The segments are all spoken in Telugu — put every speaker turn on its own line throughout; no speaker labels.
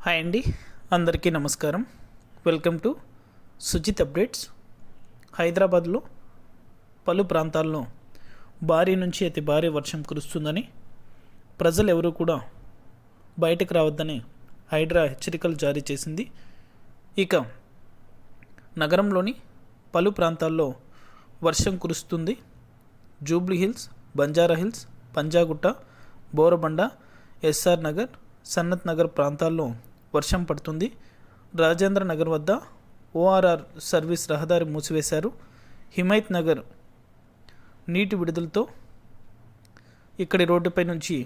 హాయ్ అండి, అందరికీ నమస్కారం. Welcome to Sujith updates. హైదరాబాద్లో పలు ప్రాంతాల్లో భారీ నుంచి అతి భారీ వర్షం కురుస్తుందని, ప్రజలు ఎవరూ కూడా బయటకు రావద్దని హైడ్రా హెచ్చరికలు జారీ చేసింది. ఇక నగరంలోని పలు ప్రాంతాల్లో వర్షం కురుస్తుంది. జూబ్లీ హిల్స్, బంజారా హిల్స్, పంజాగుట్ట, బోరబండ, ఎస్ఆర్ నగర్, సన్నత్ నగర్ ప్రాంతాల్లో వర్షం పడుతుంది. రాజేంద్ర నగర్ వద్ద ఓఆర్ఆర్ సర్వీస్ రహదారి మూసివేశారు. హిమైత్ నగర్ నీటి విడుదలతో ఇక్కడి రోడ్డుపై నుంచి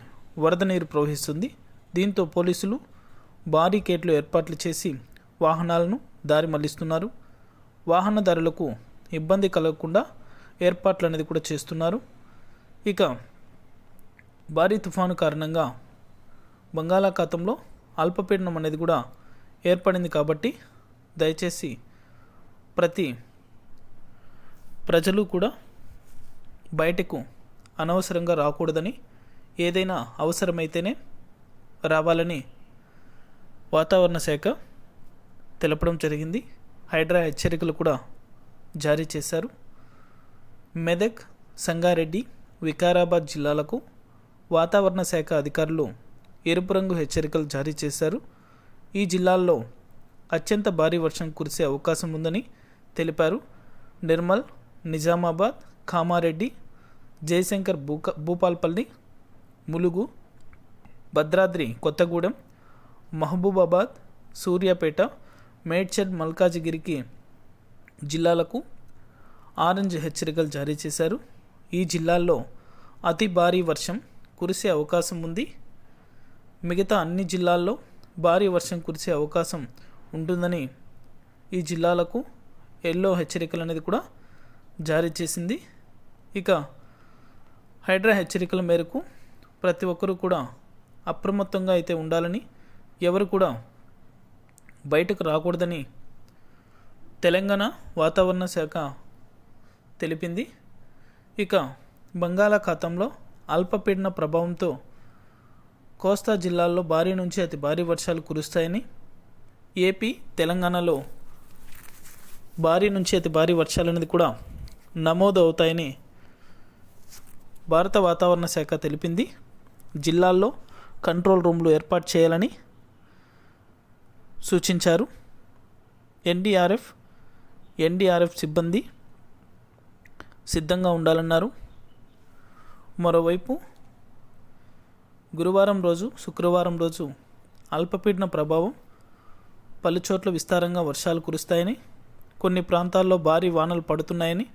వరద నీరు ప్రవహిస్తుంది. దీంతో పోలీసులు బారికేడ్లు ఏర్పాట్లు చేసి వాహనాలను దారి మళ్లిస్తున్నారు. వాహనదారులకు ఇబ్బంది కలగకుండా ఏర్పాట్లు అనేది కూడా చేస్తున్నారు. ఇక భారీ తుఫాను కారణంగా బంగాళాఖాతంలో అల్పపీడనం అనేది కూడా ఏర్పడింది. కాబట్టి దయచేసి ప్రతి ప్రజలు కూడా బయటకు అనవసరంగా రాకూడదని, ఏదైనా అవసరమైతేనే రావాలని వాతావరణ శాఖ తెలపడం జరిగింది. హైడ్రా హెచ్చరికలు కూడా జారీ చేశారు. మెదక్, సంగారెడ్డి, వికారాబాద్ జిల్లాలకు వాతావరణ శాఖ అధికారులు ఎరుపు రంగు హెచ్చరికలు జారీ చేశారు. ఈ జిల్లాల్లో అత్యంత భారీ వర్షం కురిసే అవకాశం ఉందని తెలిపారు. నిర్మల్, నిజామాబాద్, కామారెడ్డి, జయశంకర్, భూపాల్పల్లి, ములుగు, భద్రాద్రి కొత్తగూడెం, మహబూబాబాద్, సూర్యాపేట, మేడ్చల్, మల్కాజిగిరికి జిల్లాలకు ఆరెంజ్ హెచ్చరికలు జారీ చేశారు. ఈ జిల్లాల్లో అతి భారీ వర్షం కురిసే అవకాశం ఉంది. మిగతా అన్ని జిల్లాల్లో భారీ వర్షం కురిసే అవకాశం ఉంటుందని ఈ జిల్లాలకు ఎల్లో హెచ్చరికలు అనేది కూడా జారీ చేసింది. ఇక హైడ్రా హెచ్చరికల మేరకు ప్రతి ఒక్కరూ కూడా అప్రమత్తంగా అయితే ఉండాలని, ఎవరు కూడా బయటకు రాకూడదని తెలంగాణ వాతావరణ శాఖ తెలిపింది. ఇక బంగాళాఖాతంలో అల్పపీడన ప్రభావంతో కోస్తా జిల్లాల్లో భారీ నుంచి అతి భారీ వర్షాలు కురుస్తాయని, ఏపీ, తెలంగాణలో భారీ నుంచి అతి భారీ వర్షాలు అనేది కూడా నమోదు అవుతాయని భారత వాతావరణ శాఖ తెలిపింది. జిల్లాల్లో కంట్రోల్ రూమ్లు ఏర్పాటు చేయాలని సూచించారు. ఎన్డీఆర్ఎఫ్ సిబ్బంది సిద్ధంగా ఉండాలన్నారు. మరోవైపు గురువారం రోజు, శుక్రవారం రోజు అల్పపీడన ప్రభావం పలుచోట్ల విస్తారంగా వర్షాలు కురుస్తాయని, కొన్ని ప్రాంతాల్లో భారీ వానలు పడుతున్నాయని,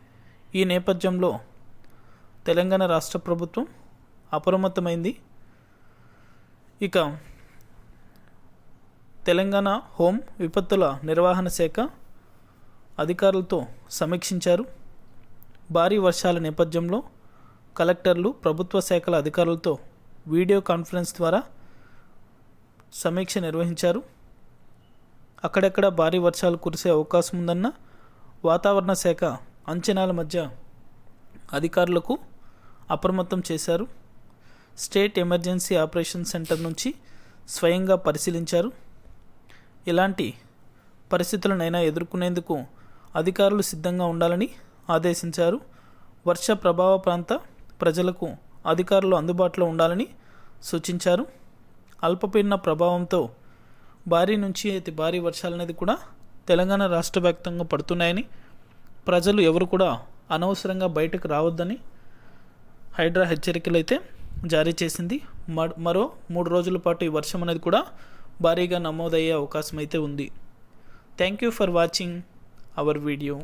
ఈ నేపథ్యంలో తెలంగాణ రాష్ట్ర ప్రభుత్వం అప్రమత్తమైంది. ఇక తెలంగాణ హోం విపత్తుల నిర్వహణ శాఖ అధికారులతో సమీక్షించారు. భారీ వర్షాల నేపథ్యంలో కలెక్టర్లు, ప్రభుత్వ శాఖల అధికారులతో వీడియో కాన్ఫరెన్స్ ద్వారా సమీక్ష నిర్వహించారు. అక్కడెక్కడ భారీ వర్షాలు కురిసే అవకాశం ఉందన్న వాతావరణ శాఖ అంచనాల మధ్య అధికారులకు అప్రమత్తం చేశారు. స్టేట్ ఎమర్జెన్సీ ఆపరేషన్ సెంటర్ నుంచి స్వయంగా పరిశీలించారు. ఎలాంటి పరిస్థితులనైనా ఎదుర్కొనేందుకు అధికారులు సిద్ధంగా ఉండాలని ఆదేశించారు. వర్ష ప్రభావ ప్రాంత ప్రజలకు అధికారులు అందుబాటులో ఉండాలని సూచించారు. అల్పపీడన ప్రభావంతో భారీ నుంచి అతి భారీ వర్షాలు అనేది కూడా తెలంగాణ రాష్ట్ర వ్యాప్తంగా పడుతున్నాయని, ప్రజలు ఎవరు కూడా అనవసరంగా బయటకు రావద్దని హైడ్రా హెచ్చరికలు అయితే జారీ చేసింది. మరో 3 రోజుల పాటు ఈ వర్షం అనేది కూడా భారీగా నమోదయ్యే అవకాశం అయితే ఉంది. Thank you for watching our video.